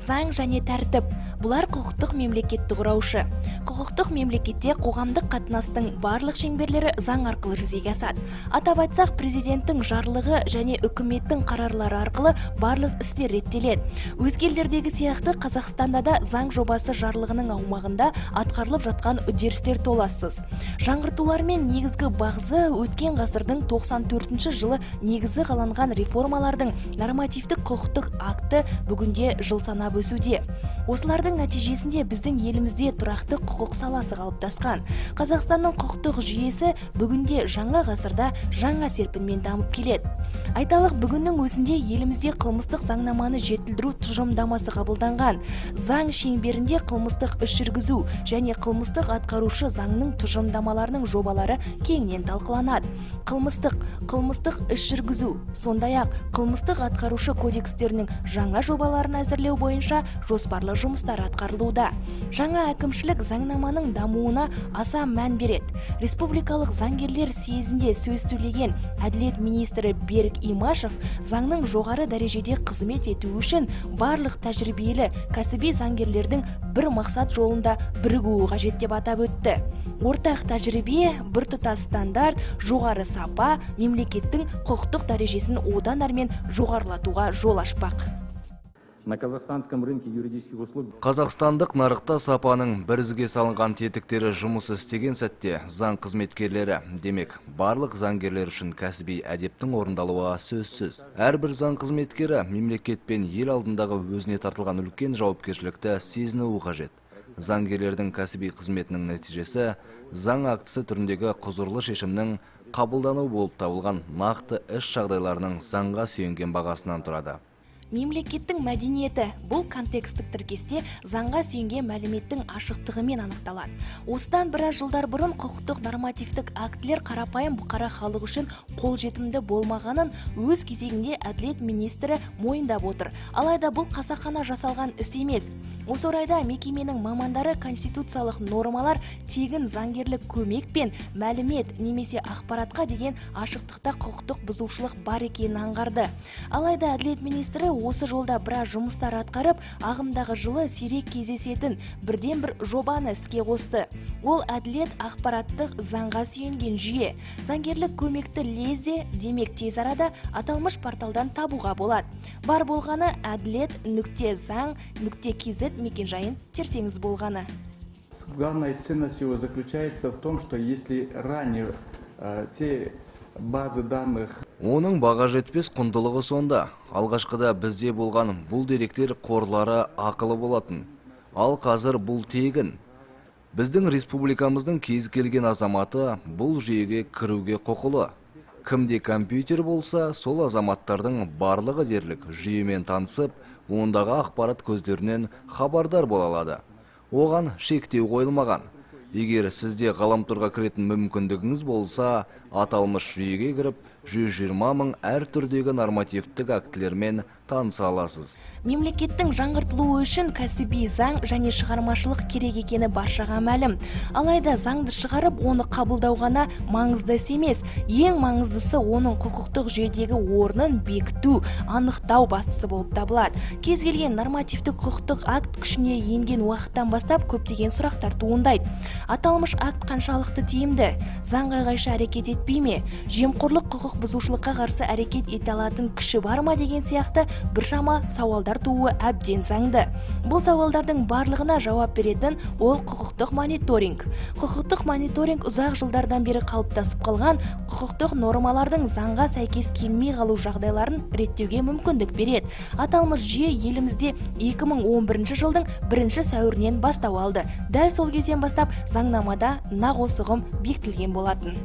заң және тәртіп. Бұлар құқықтық мемлекетті құраушы. Құқықтық мемлекетте қоғамдық қатынастың барлық шеңберлері заң арқылы жүзеге асады. Атап айтсақ, президенттің жарлығы және үкіметтің қарарлары арқылы барлық істер реттеледі. Өзге елдердегі сияқты Қазақстанда да заң жобасы жарлығының аумағында атқарылып жатқан үдерістер толассыз. Жаңғыртулармен негізгі бағзы өткен ғасырдың 94 жылы негізі қаланған реформалардың нормативтік құқықтық акті бүгінде жыл санап өсуде. Осылардың нәтижесінде біздің елімізде тұрақты құқық саласы қалыптасқан. Қазақстанның құқықтық жүйесі бүгінде жаңа ғасырда жаңа серпінмен дамып келеді. Айталық, бүгіннің өзінде елімізде қылмыстық заңнаманы жетілдіру тұжырымдамасы қабылданған. Заң шеңберінде қылмыстық іс жүргізу және қылмыстық атқарушы заңның тұжырымдамаларының жобалары кеңінен талқыланады. Қылмыстық іс жүргізу, сондай-ақ қылмыстық атқарушы кодекстерінің жаңа жобаларын әзірлеу бойынша жоспарлы жұмыстар атқарылуда. Жаңа әкімшілік заңнаманың дамуына аса мән береді. Республикалық заңгерлер съезінде сөз сөйлеген Әділет министрі Берік Имашев заңның жоғары дәрежеде қызмет ету үшін барлық тәжірибелі кәсіби заңгерлердің бір мақсат жолында бірігуі қажет деп атап өтті. Ортақ тәжірибе, біртұтас стандарт, жоғары сапа мемлекеттің құқықтық дәрежесін одан әрмен жоғарылатуға жол ашпақ. На казахстанском рынке юридических услуг Қазақстандық нарықта сапаның бірізге салынған тетіктері жұмыс істеген сәтте заң қызметкерлері, демек, барлық заңгерлер үшін кәсіби әдептің орындалуы сөзсіз. Әрбір заң қызметкері мемлекет пен ел алдындағы өзіне тартылған үлкен жауапкершілікті сезінуі қажет. Заңгерлердің кәсіби қызметінің нәтижесі заң актісі түріндегі құзырлы шешімнің қабылдану болып табылған нақты іс жағдайларының заңға сүйенген бағасынан тұрады. Мемлекеттің мәдениеті бұл контекстік тіркесте заңға сүйенген мәліметтің ашықтығымен анықталады. Осыдан біраз жылдар бұрын құқықтық нормативтік актілер қарапайым бұқара халық үшін қолжетімді болмағанын өз кезегінде Әділет министрі мойындап отыр. Алайда бұл қасақана жасалған іс емес. Осы орайда мекеменің мамандары конституциялық нормалар тегін заңгерлік көмек пен мәлімет немесе ақпаратқа деген ашықтықта құқықтық бұзушылық бар екенін аңғарды. Алайда Әділет министрі осы жолда біраз жұмыстар атқарып, ағымдағы жылы сирек кездесетін бірден бір жобаны іске қосты. Ол әділет ақпараттық заңға сүйенген жүйе. Заңгерлік көмекті лезде, демек тез арада аталмыш порталдан табуға болады. Бар болғаны әділет.заң.kz мекенжайын терсеңіз болғаны. Главная ценность его заключается в том, что если ранее те базы данных Оның баға жетпес құндылығы сонда. Алғашқыда бізде болған бұл деректер қорлары ақылы болатын. Ал қазір бұл тегін. Біздің республикамыздың кез келген азаматы бұл жүйеге кіруге құқылы. Кімде компьютер болса, сол азаматтардың барлығы дерлік жүйемен танысып, ондағы ақпарат көздерінен хабардар бола алады. Оған шектеу қойылмаған. Егер сізде ғаламторға кіретін мүмкіндігіңіз болса, аталмыш жүйеге кіріп, 120 мың әр түрдегі нормативтік актілермен таныса аласыз. Мемлекеттің жаңғыртылуы үшін кәсіби заң және шығармашылық керек екені баршаға мәлім. Алайда заңды шығарып, оны қабылдау ғана маңызды емес. Ең маңыздысы оның құқықтық жүйедегі орнын бекіту, анықтау бастысы болып табылады. Кез келген нормативтік құқықтық акт күшіне енген уақыттан бастап көптеген сұрақтар туындайды. Аталмыш акт қаншалықты тиімді? Заңға қайшы әрекет етпей ме? Жемқорлық құқық бұзушылыққа қарсы әрекет ете алатын күші бар ма деген сияқты біршама сауалдар тууы әбден заңды. Бұл сауалдардың барлығына жауап беретін ол құқықтық мониторинг. Құқықтық мониторинг ұзақ жылдардан бері қалыптасып қалған құқықтық нормалардың заңға сәйкес келмей қалу жағдайларын реттеуге мүмкіндік береді. Аталмыш жүйе елімізде 2011 жылдың 1 сәуірінен бастау алды. Дәл сол кезден бастап заңнамада нақ осы ұғым бекітілген болатын.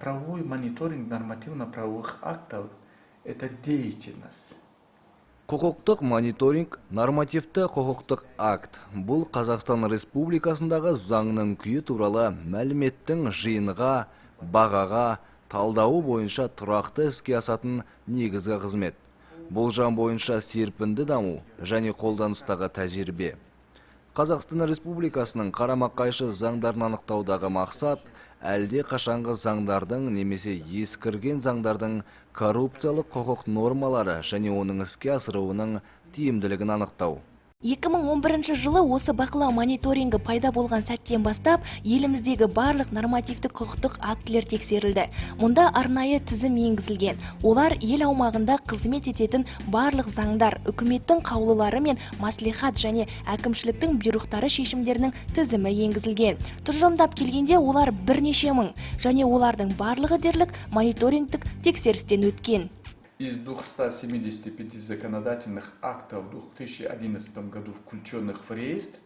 Правовой мониторинг нормативно-правовых актов – это деятельность. Құқықтық мониторинг, нормативті құқықтық акт. Бұл Қазақстан Республикасындағы заңның күйі туралы мәліметтің жиынға, бағаға, талдауы бойынша тұрақты іске асатын негізгі қызмет. Болжам бойынша серпінді даму және қолданыстағы тәжірибе. Қазақстан Республикасының қарама-қайшы заңдарын анықтаудағы мақсат әлде қашанғы заңдардың немесе ескірген заңдардың коррупциялық құқық нормалары және оның іске асыруының тиімділігін анықтау. 2011 жылы осы бақылау мониторингі пайда болған сәттен бастап еліміздегі барлық нормативтік құқықтық актілер тексерілді. Мұнда арнайы тізім енгізілген. Олар ел аумағында қызмет ететін барлық заңдар, үкіметтің қаулылары мен маслихат және әкімшіліктің бұйрықтары шешімдерінің тізімі енгізілген. Тұжырымдап келгенде олар бірнеше мың және олардың барлығы дерлік мониторингтік тексерістен өткен. Из 275 законодательных актов в 2011 году, включенных в реестр,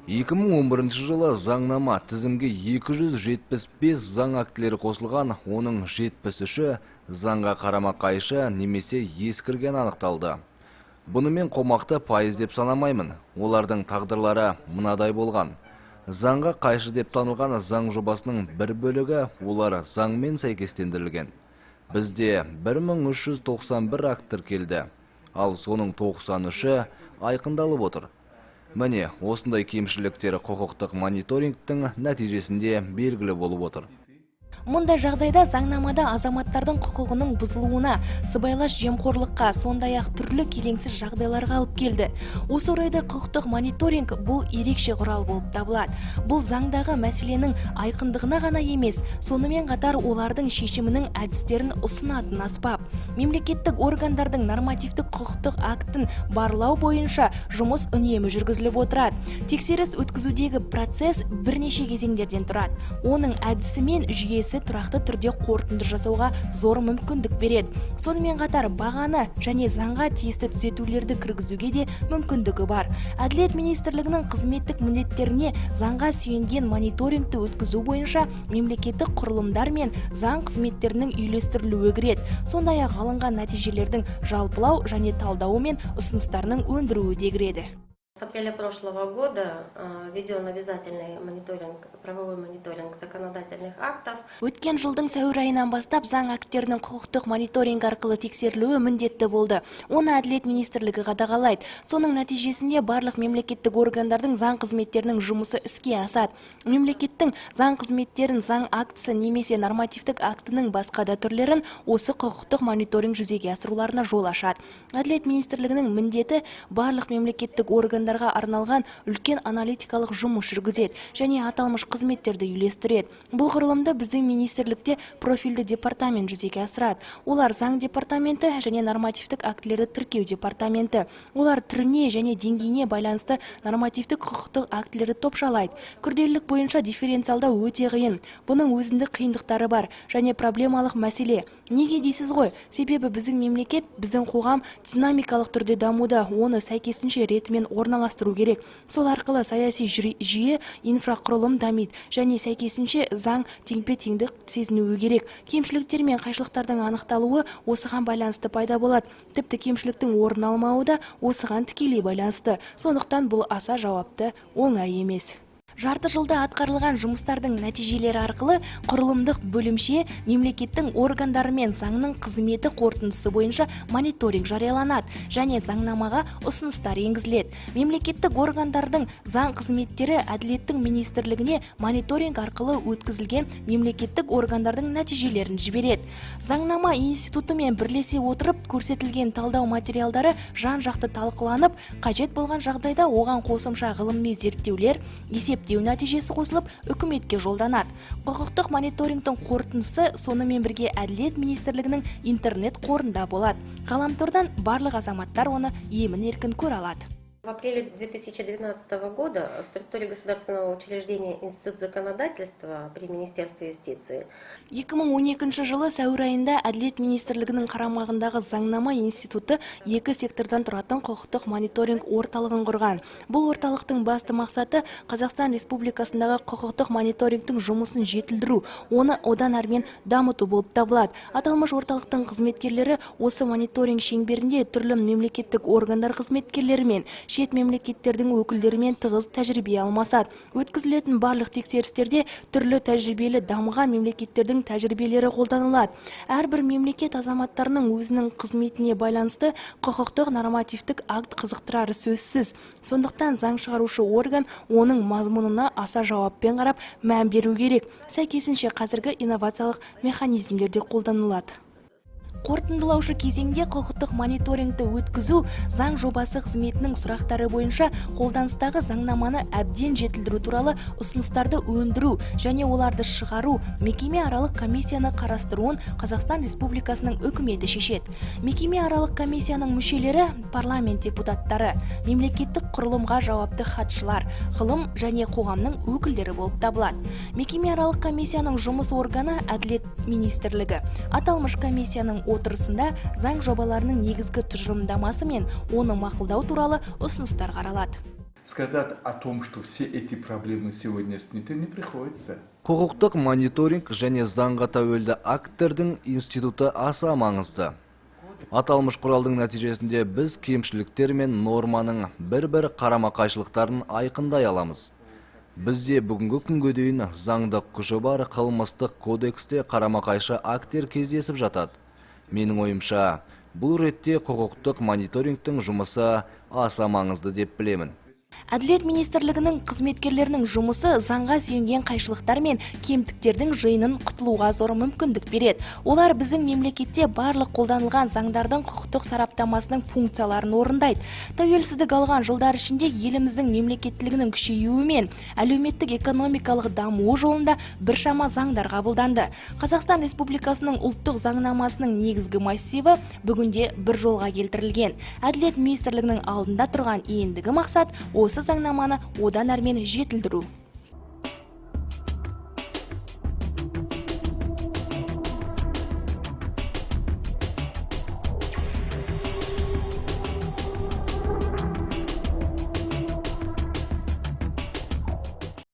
2011 жылы заңнама тізімге 275 заң актілері қосылған, оның 73-і заңға қарама-қайшы немесе ескірген анықталды. Бұны мен қомақты пайыз деп санамаймын. Олардың тағдырлары мынадай болған. Заңға қайшы деп танылған заң жобасының бір бөлігі олар заңмен сәйкестендірілген. Бізде 1391 акт тіркелді, ал соның 93-і айқындалып отыр. Міне, осындай кемшіліктері құқықтық мониторингтің нәтижесінде белгілі болып отыр. Мұндай жағдайда заңнамада азаматтардың құқығының бұзылуына, сыбайлас жемқорлыққа, сондай-ақ түрлі келеңсіз жағдайларға алып келді. Осы орайда құқықтық мониторинг бұл ерекше құрал болып табылады. Бұл заңдағы мәселенің айқындығына ғана емес, сонымен қатар олардың шешімінің әдістерін ұсынатын аспап. Мемлекеттік органдардың нормативтік құқықтық актін барлау бойынша жұмыс үнемі жүргізіліп отырады. Тексеріс өткізудегі процесс бірнеше кезеңдерден тұрады. Оның әдісі мен жүйесі тұрақты түрде қорытынды жасауға зор мүмкіндік береді. Сонымен қатар бағаны және заңға тиісті түзетулерді кіргізуге де мүмкіндігі бар. Әділет министрлігінің қызметтік міндеттеріне заңға сүйенген мониторингті өткізу бойынша мемлекеттік құрылымдар мен заң қызметтерінің үйлестірілуі кіреді. Сондай-ақ алынған нәтижелердің жалпылау және талдауы мен ұсыныстарының өндіруі де кіреді. С апреля прошлого года введен обязательный мониторинг, правовой мониторинг законодательных актов. Өткен жылдың сәуір айынан бастап заң акттерінің құқықтық мониторинг арқылы тексерілуі міндетті болды. Оны Әділет министрлігі қадағалайды. Соның нәтижесінде барлық мемлекеттік органдардың заң қызметтерінің жұмысы іске асады. Мемлекеттің заң қызметтерін, заң актісі немесе нормативтік актінің басқа да түрлерін осы құқықтық мониторинг жүзеге асыруларына жол ашады. Әділет министрлігінің міндеті барлық мемлекеттік органдарға арналған үлкен аналитикалық жұмыс жүргізеді және аталмыш қызметтерді үйлестіреді. Бұл құрылымды біздің министрлікте профильді департамент жүзеге асырады. Олар заң департаменті және нормативтік актілерді тіркеу департаменті. Олар түріне және деңгейіне байланысты нормативтік құқықтық актілерді топшалайды. Күрделілік бойынша дифференциалдау өте қиын. Бұның өзіндік қиындықтары бар және проблемалық мәселе. Неге дейсіз ғой? Себебі біздің мемлекет, біздің қоғам динамикалық түрде дамуда, оны сәйкесінше ретімен орналастыру керек. Сол арқылы саяси жүйе, инфрақұрылым дамиды және сәйкесінше заң теңпе-теңдік сезінуі керек. Кемшіліктер мен қайшылықтардың анықталуы осыған байланысты пайда болады. Тіпті кемшіліктің орын алмауы да осыған тікелей байланысты. Сондықтан бұл аса жауапты, оңай емес. Жарты жылда атқарылған жұмыстардың нәтижелері арқылы құрылымдық бөлімше мемлекеттің органдары мен заңның қызметі қорытындысы бойынша мониторинг жарияланады және заңнамаға ұсыныстар енгізіледі. Мемлекеттік органдардың заң қызметтері Әділеттің министрлігіне мониторинг арқылы өткізілген мемлекеттік органдардың нәтижелерін жібереді. Заңнама институтымен бірлесе отырып көрсетілген талдау материалдары жан-жақты талқыланып, қажет болған жағдайда оған қосымша ғылыми зерттеулер, есептеу нәтижесі қосылып, үкіметке жолданады. Құқықтық мониторингтің қорытындысы сонымен бірге Әділет министрлігінің интернет қорында болады. Ғаламтордан барлық азаматтар оны емін-еркін көре алады. В апреле 2019 года в структуре государственного учреждения Институт законодательства при Министерстве юстиции 2012 жылы сәуір айында Әділет министрлігінің қарамағындағы заңнама институты екі сектордан тұратын құқықтық мониторинг орталығын құрған. Бұл орталықтың басты мақсаты Қазақстан Республикасындағы құқықтық мониторингтің жұмысын жетілдіру, оны одан әрмен дамыту болып табылады. Аталмыш орталықтың қызметкерлері осы мониторинг шеңберінде түрлі мемлекеттік органдар қызметкерлерімен, шет мемлекеттердің өкілдерімен тығыз тәжірибе алмасады. Өткізілетін барлық тексерістерде түрлі тәжірибелі дамыған мемлекеттердің тәжірибелері қолданылады. Әрбір мемлекет азаматтарының өзінің қызметіне байланысты құқықтық нормативтік акт қызықтырары сөзсіз. Сондықтан заң шығарушы орган оның мазмұнына аса жауаппен қарап мән беру керек. Сәйкесінше қазіргі инновациялық механизмдер де қолданылады. Қорытындылаушы кезеңде құқықтық мониторингті өткізу заң жобасы қызметінің сұрақтары бойынша қолданыстағы заңнаманы әбден жетілдіру туралы ұсыныстарды өндіру және оларды шығару мекеме аралық комиссияны қарастыруын Қазақстан Республикасының үкіметі шешеді. Мекеме аралық комиссияның мүшелері парламент депутаттары, мемлекеттік құрылымға жауапты хатшылар, ғылым және қоғамның өкілдері болып табылады. Мекеме аралық комиссияның жұмыс органы Әділет министрлігі. Аталмыш комиссияның отырысында заң жобаларының негізгі тұжырымдамасы мен оны мақұлдау туралы ұсыныстар қаралады. Сказать о том, что все эти проблемы сегодня сняты, не приходится. Құқықтық мониторинг және заңға тәуелді актердің институты аса маңызды. Аталмыш құралдың нәтижесінде біз кемшіліктер мен норманың бір-бір қарама-қайшылықтарын айқындай аламыз. Бізде бүгінгі күнге дейін заңдық күші бар қылмыстық кодексте қарама-қайшы актер кездесіп жатады. Менің ойымша, бұл ретте құқықтық мониторингтің жұмысы аса маңызды деп білемін. Әділет министрлігінің қызметкерлерінің жұмысы заңға сүйенген қайшылықтар мен кемтіктердің жиынын құтылуға зор мүмкіндік береді. Олар біздің мемлекетте барлық қолданылған заңдардың құқықтық сараптамасының функцияларын орындайды. Тәуелсіздік алған жылдар ішінде еліміздің мемлекеттілігінің күшеюі мен әлеуметтік экономикалық дамуы жолында біршама заңдар қабылданды. Қазақстан Республикасының ұлттық заңнамасының негізгі массиві бүгінде бір жолға келтірілген. Әділет министрлігінің алдында тұрған ендігі мақсат осы заңнаманы одан әрмен жетілдіру.